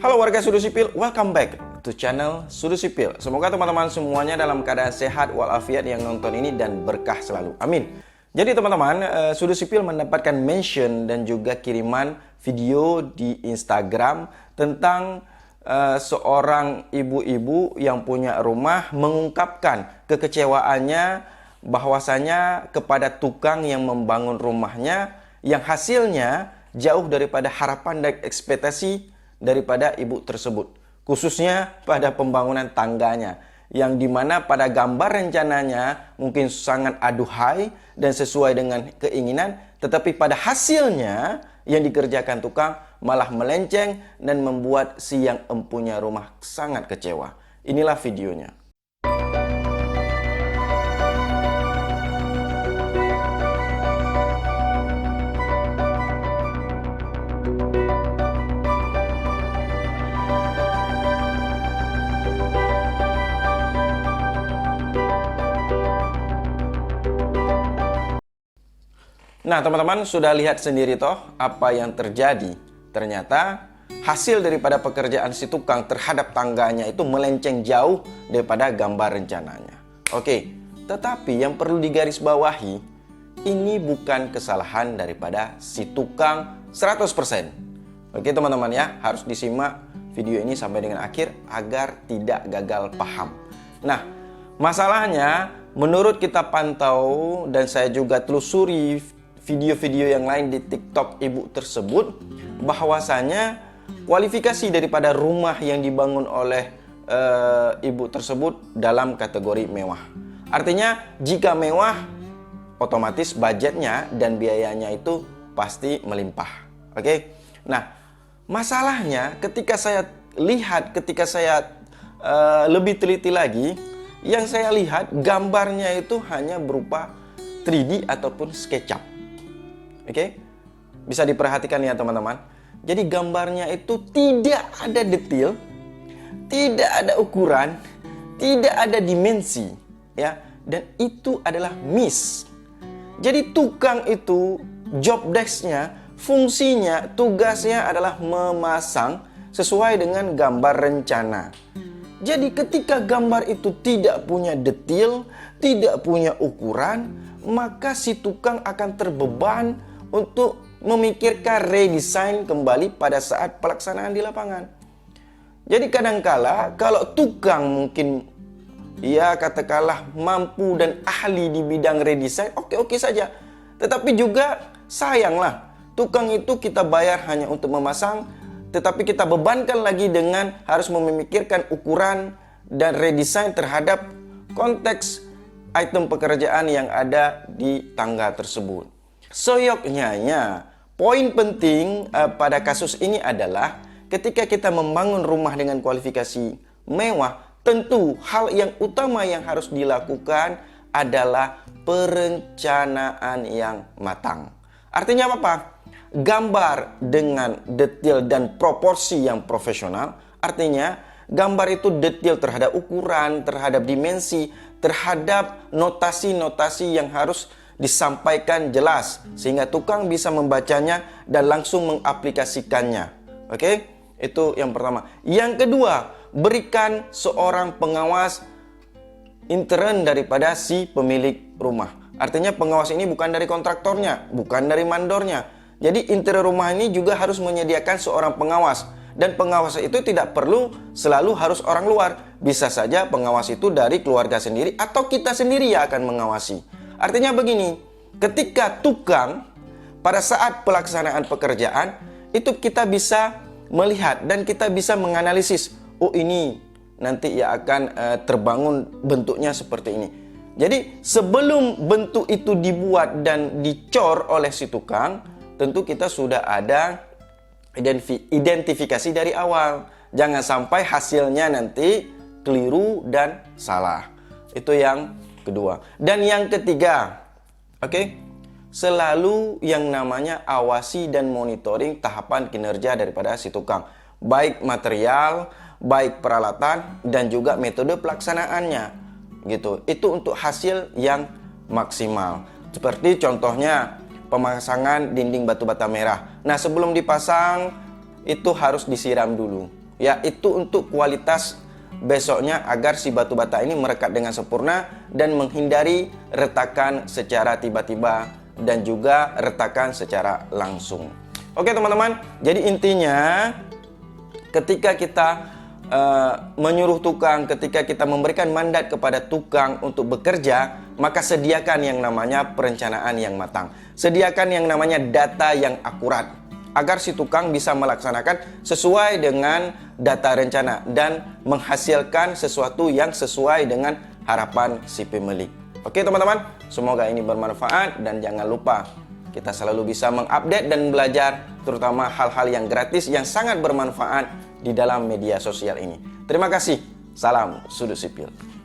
Halo warga Sudut Sipil, welcome back to channel Sudut Sipil. Semoga teman-teman semuanya dalam keadaan sehat walafiat yang nonton ini dan berkah selalu. Amin. Jadi teman-teman, Sudut Sipil mendapatkan mention dan juga kiriman video di Instagram tentang seorang ibu-ibu yang punya rumah mengungkapkan kekecewaannya bahwasanya kepada tukang yang membangun rumahnya yang hasilnya jauh daripada harapan dan ekspektasi daripada ibu tersebut, khususnya pada pembangunan tangganya, yang dimana pada gambar rencananya mungkin sangat aduhai dan sesuai dengan keinginan, tetapi pada hasilnya yang dikerjakan tukang malah melenceng dan membuat si yang empunya rumah sangat kecewa. Inilah videonya. Nah teman-teman sudah lihat sendiri toh apa yang terjadi. Ternyata hasil daripada pekerjaan si tukang terhadap tangganya itu melenceng jauh daripada gambar rencananya. Oke, tetapi yang perlu digarisbawahi, ini bukan kesalahan daripada si tukang 100%. Oke teman-teman ya, harus disimak video ini sampai dengan akhir agar tidak gagal paham. Nah, masalahnya menurut kita pantau dan saya juga telusuri video-video yang lain di TikTok ibu tersebut, bahwasanya kualifikasi daripada rumah yang dibangun oleh ibu tersebut dalam kategori mewah. Artinya jika mewah, otomatis budgetnya dan biayanya itu pasti melimpah. Oke. Nah, masalahnya ketika saya lihat, ketika saya lebih teliti lagi, yang saya lihat gambarnya itu hanya berupa 3D ataupun SketchUp. Oke, bisa diperhatikan ya teman-teman. Jadi gambarnya itu tidak ada detail, tidak ada ukuran, tidak ada dimensi, ya. Dan itu adalah miss. Jadi tukang itu job desk-nya, fungsinya, tugasnya adalah memasang sesuai dengan gambar rencana. Jadi ketika gambar itu tidak punya detail, tidak punya ukuran, maka si tukang akan terbeban untuk memikirkan redesign kembali pada saat pelaksanaan di lapangan. Jadi kadangkala kalau tukang mungkin ya katakanlah mampu dan ahli di bidang redesign, oke-oke saja. Tetapi juga sayanglah, tukang itu kita bayar hanya untuk memasang, tetapi kita bebankan lagi dengan harus memikirkan ukuran dan redesign terhadap konteks item pekerjaan yang ada di tangga tersebut. Soyoknya, poin penting pada kasus ini adalah ketika kita membangun rumah dengan kualifikasi mewah, tentu hal yang utama yang harus dilakukan adalah perencanaan yang matang. Artinya apa? Gambar dengan detail dan proporsi yang profesional, artinya gambar itu detail terhadap ukuran, terhadap dimensi, terhadap notasi-notasi yang harus disampaikan jelas sehingga tukang bisa membacanya dan langsung mengaplikasikannya. Oke? Itu yang pertama. Yang kedua, berikan seorang pengawas intern daripada si pemilik rumah. Artinya pengawas ini bukan dari kontraktornya, bukan dari mandornya. Jadi interior rumah ini juga harus menyediakan seorang pengawas. Dan pengawas itu tidak perlu selalu harus orang luar. Bisa saja pengawas itu dari keluarga sendiri atau kita sendiri yang akan mengawasi. Artinya begini, ketika tukang pada saat pelaksanaan pekerjaan itu kita bisa melihat dan kita bisa menganalisis, oh ini nanti ya akan terbangun bentuknya seperti ini. Jadi sebelum bentuk itu dibuat dan dicor oleh si tukang, tentu kita sudah ada identifikasi dari awal. Jangan sampai hasilnya nanti keliru dan salah. Itu yang kedua. Dan yang ketiga, oke, selalu yang namanya awasi dan monitoring tahapan kinerja daripada si tukang, baik material, baik peralatan, dan juga metode pelaksanaannya, gitu. Itu untuk hasil yang maksimal. Seperti contohnya pemasangan dinding batu bata merah. Nah sebelum dipasang itu harus disiram dulu, yaitu untuk kualitas besoknya agar si batu bata ini merekat dengan sempurna dan menghindari retakan secara tiba-tiba dan juga retakan secara langsung. Oke teman-teman, jadi intinya ketika kita menyuruh tukang, ketika kita memberikan mandat kepada tukang untuk bekerja, maka sediakan yang namanya perencanaan yang matang. Sediakan yang namanya data yang akurat agar si tukang bisa melaksanakan sesuai dengan data rencana dan menghasilkan sesuatu yang sesuai dengan harapan si pemilik. Oke teman-teman, semoga ini bermanfaat dan jangan lupa kita selalu bisa mengupdate dan belajar terutama hal-hal yang gratis yang sangat bermanfaat di dalam media sosial ini. Terima kasih. Salam Sudut Sipil.